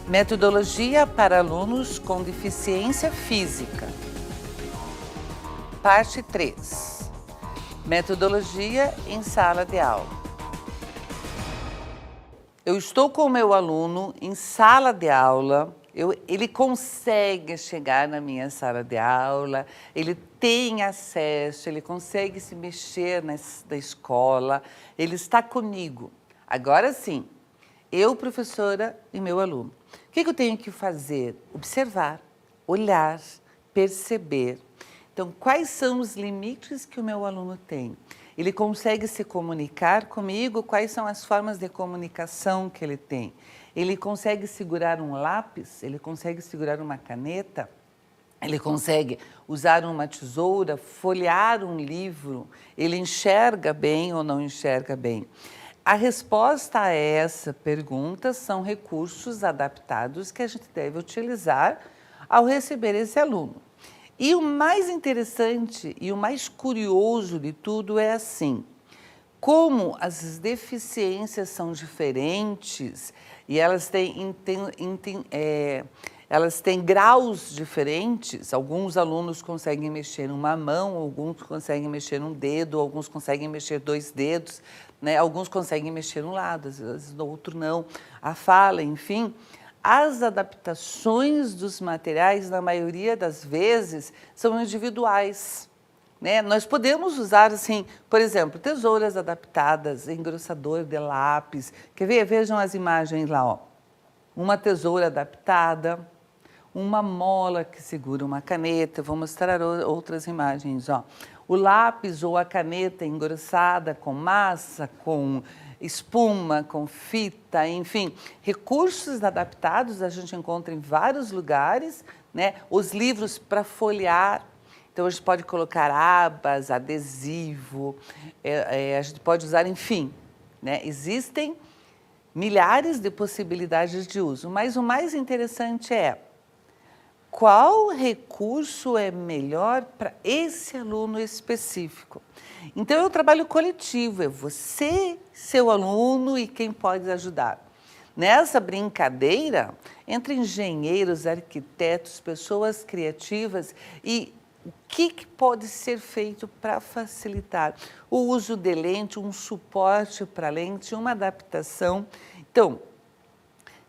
Metodologia para alunos com deficiência física. Parte 3. Metodologia em sala de aula. Eu estou com o meu aluno em sala de aula, ele consegue chegar na minha sala de aula, ele tem acesso, ele consegue se mexer na escola, ele está comigo. Agora sim, eu, professora, e meu aluno. O que eu tenho que fazer? Observar, olhar, perceber. Então, quais são os limites que o meu aluno tem? Ele consegue se comunicar comigo? Quais são as formas de comunicação que ele tem? Ele consegue segurar um lápis? Ele consegue segurar uma caneta? Ele consegue usar uma tesoura, folhear um livro? Ele enxerga bem ou não enxerga bem? A resposta a essa pergunta são recursos adaptados que a gente deve utilizar ao receber esse aluno. E o mais interessante e o mais curioso de tudo é assim, como as deficiências são diferentes e elas têm graus diferentes, alguns alunos conseguem mexer uma mão, alguns conseguem mexer um dedo, alguns conseguem mexer 2 dedos, né? Alguns conseguem mexer um lado, às vezes no outro não, a fala, enfim. As adaptações dos materiais, na maioria das vezes, são individuais, né? Nós podemos usar, assim, por exemplo, tesouras adaptadas, engrossador de lápis. Quer ver? Vejam as imagens lá, ó. Uma tesoura adaptada, uma mola que segura uma caneta. Vou mostrar outras imagens, ó. O lápis ou a caneta engrossada com massa, com espuma, com fita, enfim, recursos adaptados a gente encontra em vários lugares, né? Os livros para folhear, então a gente pode colocar abas, adesivo, a gente pode usar, enfim, né? Existem milhares de possibilidades de uso, mas o mais interessante é qual recurso é melhor para esse aluno específico. Então, é um trabalho coletivo, é você, seu aluno e quem pode ajudar. Nessa brincadeira, entre engenheiros, arquitetos, pessoas criativas e o que pode ser feito para facilitar o uso de lente, um suporte para lente, uma adaptação. Então,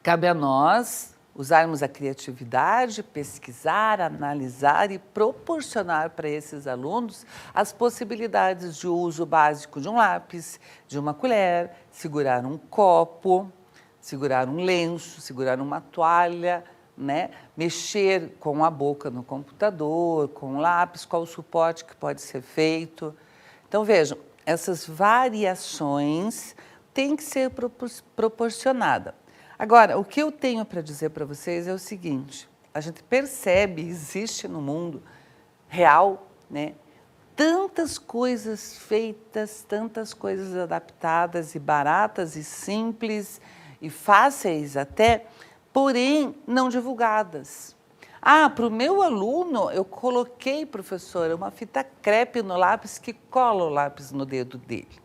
cabe a nós usarmos a criatividade, pesquisar, analisar e proporcionar para esses alunos as possibilidades de uso básico de um lápis, de uma colher, segurar um copo, segurar um lenço, segurar uma toalha, né? Mexer com a boca no computador, com o lápis, qual o suporte que pode ser feito. Então, vejam, essas variações têm que ser proporcionadas. Agora, o que eu tenho para dizer para vocês é o seguinte, a gente percebe, existe no mundo real, né, tantas coisas feitas, tantas coisas adaptadas e baratas e simples e fáceis até, porém não divulgadas. Ah, para o meu aluno eu coloquei, professora, uma fita crepe no lápis que cola o lápis no dedo dele.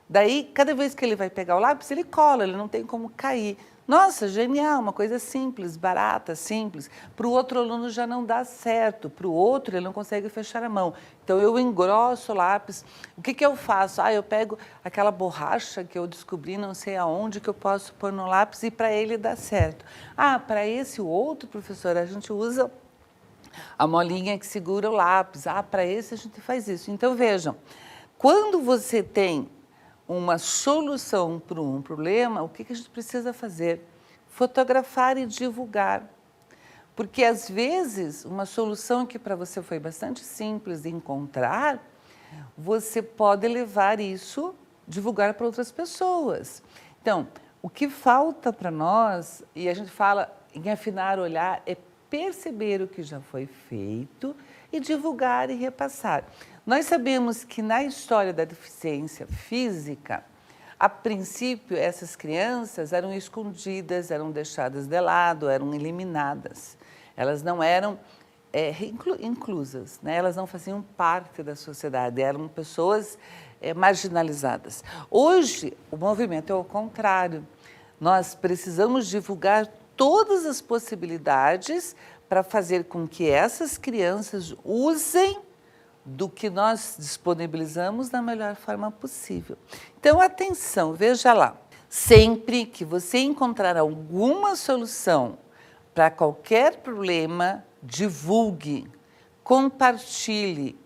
Daí, cada vez que ele vai pegar o lápis, ele cola, ele não tem como cair. Nossa, genial, uma coisa simples, barata, simples. Para o outro aluno já não dá certo, para o outro ele não consegue fechar a mão. Então, eu engrosso o lápis. O que eu faço? Ah, eu pego aquela borracha que eu descobri não sei aonde que eu posso pôr no lápis e para ele dá certo. Ah, para esse outro, professor, a gente usa a molinha que segura o lápis. Ah, para esse a gente faz isso. Então, vejam, quando você tem uma solução para um problema, o que a gente precisa fazer? Fotografar e divulgar. Porque, às vezes, uma solução que para você foi bastante simples de encontrar, você pode levar isso, divulgar para outras pessoas. Então, o que falta para nós, e a gente fala em afinar o olhar, é perceber o que já foi feito e divulgar e repassar. Nós sabemos que na história da deficiência física, a princípio essas crianças eram escondidas, eram deixadas de lado, eram eliminadas. Elas não eram inclusas, né? Elas não faziam parte da sociedade, eram pessoas marginalizadas. Hoje, o movimento é o contrário. Nós precisamos divulgar todas as possibilidades para fazer com que essas crianças usem do que nós disponibilizamos da melhor forma possível. Então, atenção, veja lá. Sempre que você encontrar alguma solução para qualquer problema, divulgue, compartilhe,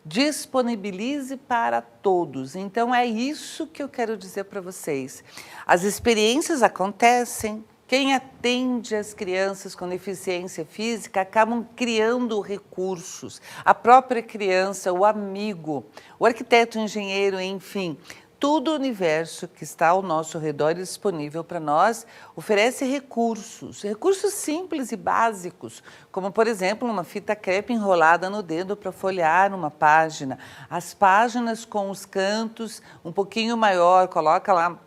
disponibilize para todos. Então, é isso que eu quero dizer para vocês. As experiências acontecem. Quem atende as crianças com deficiência física acabam criando recursos. A própria criança, o amigo, o arquiteto, o engenheiro, enfim, todo o universo que está ao nosso redor e disponível para nós oferece recursos, recursos simples e básicos, como, por exemplo, uma fita crepe enrolada no dedo para folhear uma página. As páginas com os cantos um pouquinho maior, coloca lá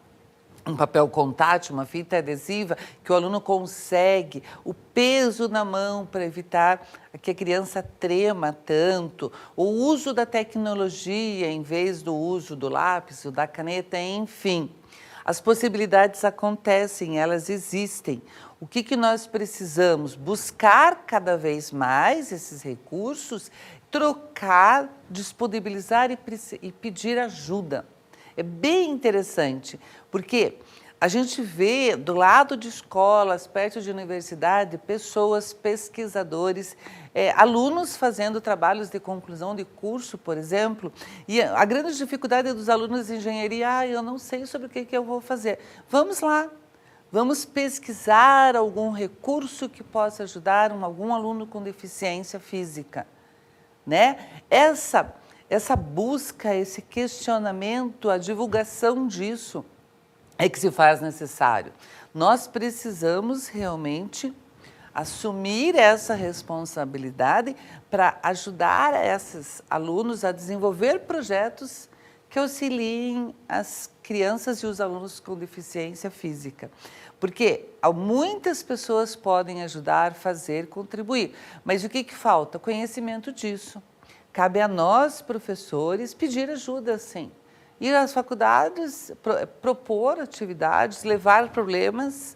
um papel contato, uma fita adesiva, que o aluno consegue, o peso na mão para evitar que a criança trema tanto, o uso da tecnologia em vez do uso do lápis ou da caneta, enfim. As possibilidades acontecem, elas existem. O que nós precisamos? Buscar cada vez mais esses recursos, trocar, disponibilizar e pedir ajuda. É bem interessante, porque a gente vê do lado de escolas, perto de universidade, pessoas, pesquisadores, alunos fazendo trabalhos de conclusão de curso, por exemplo, e a grande dificuldade dos alunos de engenharia, eu não sei sobre o que eu vou fazer. Vamos lá, vamos pesquisar algum recurso que possa ajudar algum aluno com deficiência física, né? Essa busca, esse questionamento, a divulgação disso é que se faz necessário. Nós precisamos realmente assumir essa responsabilidade para ajudar esses alunos a desenvolver projetos que auxiliem as crianças e os alunos com deficiência física. Porque muitas pessoas podem ajudar, fazer, contribuir, mas o que falta? Conhecimento disso. Cabe a nós, professores, pedir ajuda, sim. Ir às faculdades, propor atividades, levar problemas,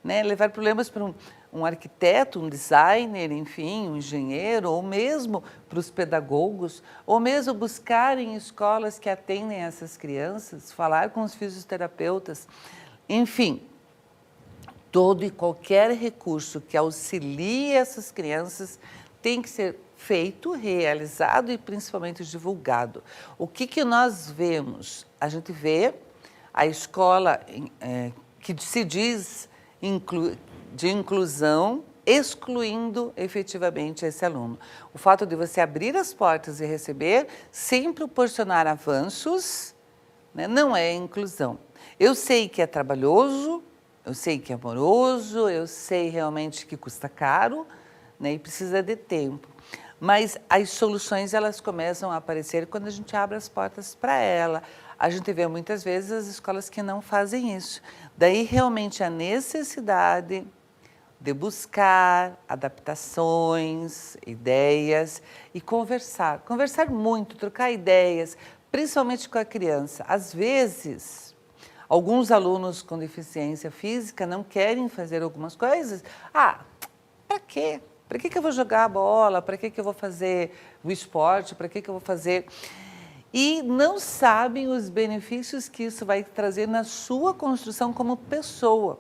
né? Levar problemas para um arquiteto, um designer, enfim, um engenheiro, ou mesmo para os pedagogos, ou mesmo buscar em escolas que atendem essas crianças, falar com os fisioterapeutas, enfim. Todo e qualquer recurso que auxilie essas crianças tem que ser feito, realizado e principalmente divulgado. O que nós vemos? A gente vê a escola que se diz de inclusão, excluindo efetivamente esse aluno. O fato de você abrir as portas e receber, sem proporcionar avanços, né, não é inclusão. Eu sei que é trabalhoso, eu sei que é amoroso, eu sei realmente que custa caro, né, e precisa de tempo. Mas as soluções, elas começam a aparecer quando a gente abre as portas para ela. A gente vê muitas vezes as escolas que não fazem isso. Daí, realmente, a necessidade de buscar adaptações, ideias e conversar. Conversar muito, trocar ideias, principalmente com a criança. Às vezes, alguns alunos com deficiência física não querem fazer algumas coisas. Ah, para quê? Para que eu vou jogar a bola? Para que eu vou fazer o esporte? Para que eu vou fazer... E não sabem os benefícios que isso vai trazer na sua construção como pessoa.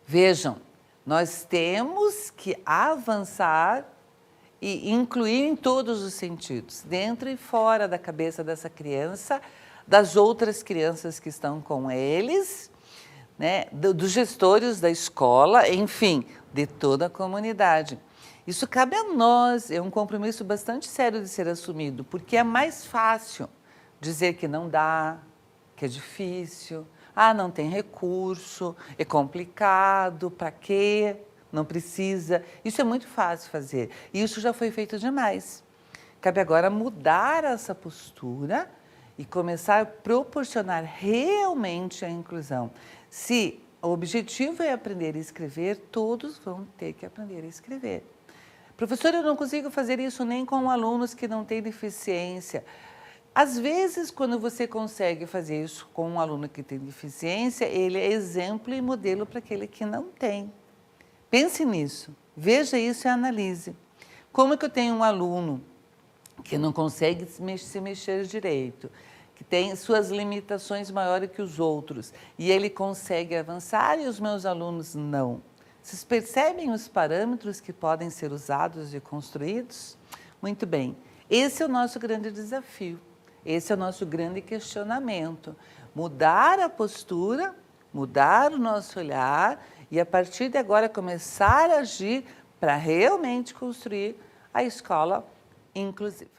Vejam, nós temos que avançar e incluir em todos os sentidos, dentro e fora da cabeça dessa criança, das outras crianças que estão com eles, né, dos gestores da escola, enfim, de toda a comunidade. Isso cabe a nós, é um compromisso bastante sério de ser assumido, porque é mais fácil dizer que não dá, que é difícil, não tem recurso, é complicado, para quê? Não precisa. Isso é muito fácil fazer, e isso já foi feito demais. Cabe agora mudar essa postura e começar a proporcionar realmente a inclusão. Se o objetivo é aprender a escrever, todos vão ter que aprender a escrever. Professor, eu não consigo fazer isso nem com alunos que não têm deficiência. Às vezes, quando você consegue fazer isso com um aluno que tem deficiência, ele é exemplo e modelo para aquele que não tem. Pense nisso, veja isso e analise. Como que eu tenho um aluno que não consegue se mexer direito, que tem suas limitações maiores que os outros, e ele consegue avançar e os meus alunos não? Vocês percebem os parâmetros que podem ser usados e construídos? Muito bem, esse é o nosso grande desafio, esse é o nosso grande questionamento. Mudar a postura, mudar o nosso olhar e, a partir de agora, começar a agir para realmente construir a escola inclusiva.